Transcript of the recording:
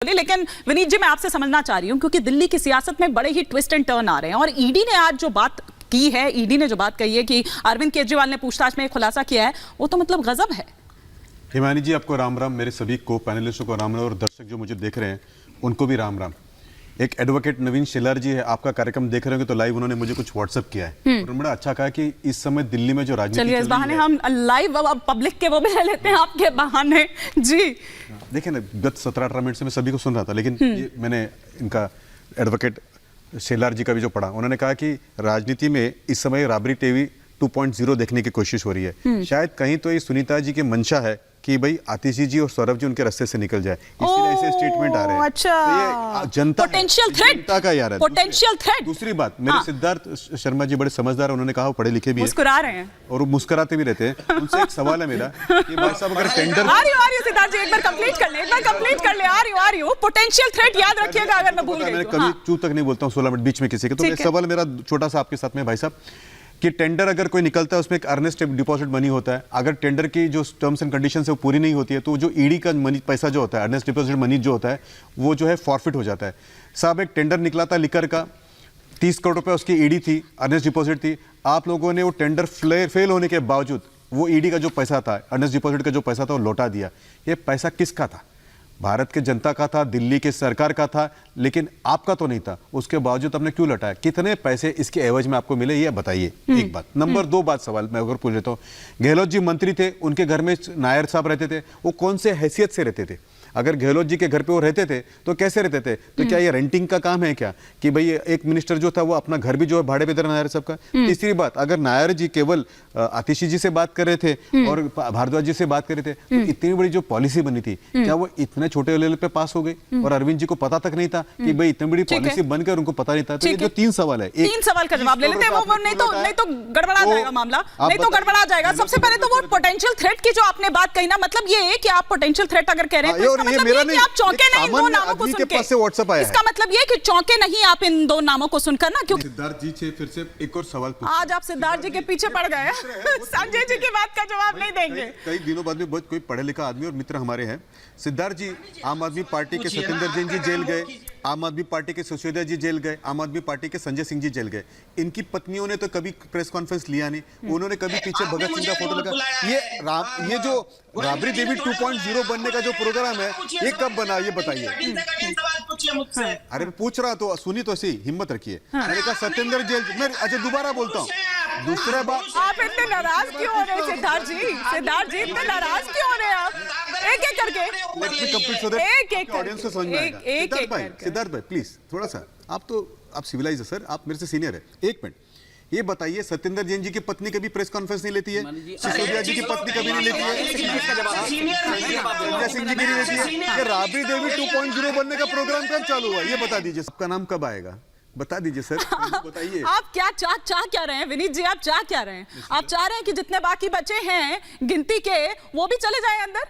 बोलिए, लेकिन विनीत जी मैं आपसे समझना चाह रही हूँ क्योंकि दिल्ली की सियासत में बड़े ही ट्विस्ट एंड टर्न आ रहे हैं और ईडी ने आज जो बात की है, ईडी ने जो बात कही है कि अरविंद केजरीवाल ने पूछताछ में खुलासा किया है, वो तो मतलब गजब है। हिमानी जी आपको राम राम, मेरे सभी को पैनलिस्टों को राम राम और दर्शक जो मुझे देख रहे हैं उनको भी राम राम। एक एडवोकेट नवीन शेलार जी है, आपका कार्यक्रम देख रहे होंगे तो लाइव उन्होंने मुझे कुछ व्हाट्सएप किया है और बड़ा अच्छा कहा कि इस समय दिल्ली में जो राजनीति चलिए इस बहाने हम लाइव अब पब्लिक के वो भी ले लेते हैं आपके बहाने जी। देखिए ना, गत 17-18 मिनट से मैं सभी को सुन रहा था, लेकिन ये मैंने इनका एडवोकेट शेलार जी का भी जो पढ़ा, उन्होंने कहा कि राजनीति में इस समय राबरी टीवी 2.0 देखने की कोशिश हो रही है। शायद कहीं तो ये सुनीता जी की मंशा है कि भाई आतिशी जी और सौरभ जी उनके रास्ते से निकल जाए, इसीलिए ऐसे स्टेटमेंट आ रहे हैं। अच्छा, तो ये जनता पोटेंशियल थ्रेट, जनता का यार है, पोटेंशियल थ्रेट। दूसरी बात, मेरे सिद्धार्थ शर्मा जी बड़े समझदार, उन्होंने कहा वो पढ़े लिखे भी मुस्कुरा रहे हैं और वो मुस्कुराते भी रहते हैं। उनसे एक सवाल है मेरा कि भाई साहब अगर टेंडर आ रही हूं सिद्धार्थ जी, एक बार कंप्लीट कर ले, एक बार कंप्लीट कर ले। आ रही हूं पोटेंशियल थ्रेट याद रखिएगा अगर मैं भूल गई मैंने तो। कभी चू तक नहीं बोलता हूं 16 मिनट बीच में किसी के। तो एक सवाल मेरा छोटा सा आपके साथ में भाई साहब कि टेंडर अगर कोई निकलता है उसमें एक अर्नेस्ट डिपॉजिट मनी होता है, अगर टेंडर की जो टर्म्स एंड कंडीशन है वो पूरी नहीं होती है तो जो ईडी का मनी पैसा जो होता है, अर्नेस्ट डिपॉजिट मनी जो होता है वो जो है फॉरफिट हो जाता है। साहब एक टेंडर निकला था लिकर का, 30 करोड़ रुपए उसकी ईडी थी, अर्नेस्ट डिपॉजिट थी। आप लोगों ने वो टेंडर फेल होने के बावजूद वो ईडी का जो पैसा था, अर्नेस्ट डिपॉजिट का जो पैसा था वो लौटा दिया। ये पैसा किसका था? भारत के जनता का था, दिल्ली के सरकार का था, लेकिन आपका तो नहीं था। उसके बावजूद आपने क्यों लौटाया? कितने पैसे इसके एवज में आपको मिले ये बताइए। एक बात। नंबर 2 बात सवाल मैं अगर पूछ लेता हूँ, गहलोत जी मंत्री थे, उनके घर में नायर साहब रहते थे, वो कौन से हैसियत से रहते थे? अगर गहलोत जी के घर पे वो रहते थे तो कैसे रहते थे? तो क्या ये रेंटिंग का काम है क्या कि भाई एक मिनिस्टर जो था वो अपना घर भी जो है भाड़े पे दे रहा नायर साहब का? तीसरी बात, अगर नायर जी केवल आतिशी जी से बात कर रहे थे और भारद्वाज जी से बात कर रहे थे तो इतनी बड़ी जो पॉलिसी बनी थी क्या वो इतने छोटे लेवल पे पास हो गई और अरविंद जी को पता तक नहीं था कि भाई इतनी बड़ी पॉलिसी बनकर उनको पता नहीं था? तो ये जो 3 सवाल है, 3 सवाल का जवाब ले लेते हैं, वो नहीं तो गड़बड़ा जाएगा मामला, नहीं तो गड़बड़ा जाएगा। सबसे पहले तो वो पोटेंशियल थ्रेट की जो आपने बात कही ना, मतलब ये है कि आप पोटेंशियल थ्रेट अगर कह रहे हैं तो इसका मतलब ये कि आप चौंके नहीं इन 2 नामों को सुन के। इसका मतलब ये कि चौंके नहीं आप इन 2 नामों को सुनकर ना, क्योंकि सिद्धार्थ जी से फिर से एक और सवाल आज आप सिद्धार्थ जी के पीछे पड़ गए, संजय जी की बात का जवाब नहीं देंगे। कई दिनों बाद में बहुत कोई पढ़े लिखा आदमी और मित्र हमारे हैं। सिद्धार्थ जी, आम आदमी पार्टी के सत्येंद्र जैन जी जेल गए, आम आदमी पार्टी के सिसोदिया जी जेल गए, आम आदमी पार्टी के संजय सिंह जी जेल गए। इनकी पत्नियों ने तो कभी प्रेस कॉन्फ्रेंस लिया नहीं, उन्होंने कभी पीछे भगत सिंह का फोटो लगा। ये जो राबरी देवी 2.0 बनने का जो प्रोग्राम है ये कब बना ये बताइए। अरे पूछ रहा तो सुनी तो सही, हिम्मत रखिए। मैंने कहा सत्येंद्र जेल, मैं अच्छा दोबारा बोलता हूँ, दूसरा बात। आप इतने नाराज क्यों हो रहे हैं सिद्धार्थ जी? सिद्धार्थ जी इतने नाराज क्यों हो रहे हैं आप? एक एक करके ऑडियंस को समझ में आएगा। सिद्धार्थ भाई प्लीज थोड़ा सा, आप सिविलाइज है सर, आप मेरे से सीनियर है। एक मिनट ये बताइए, सत्येंद्र जैन जी की पत्नी कभी प्रेस कॉन्फ्रेंस नहीं लेती है, सिसोदिया जी की पत्नी कभी नहीं लेती है, संजय सिंह जी की नहीं लेती है। ये राबरी देवी 2.0 बनने का प्रोग्राम कब चालू हुआ ये बता दीजिए। आपका नाम कब आएगा बता दीजिए सर, बताइए। आप क्या चाह क्या रहे हैं विनीत जी? आप चाह क्या रहे हैं? आप चाह रहे हैं कि जितने बाकी बचे हैं गिनती के वो भी चले जाएं अंदर?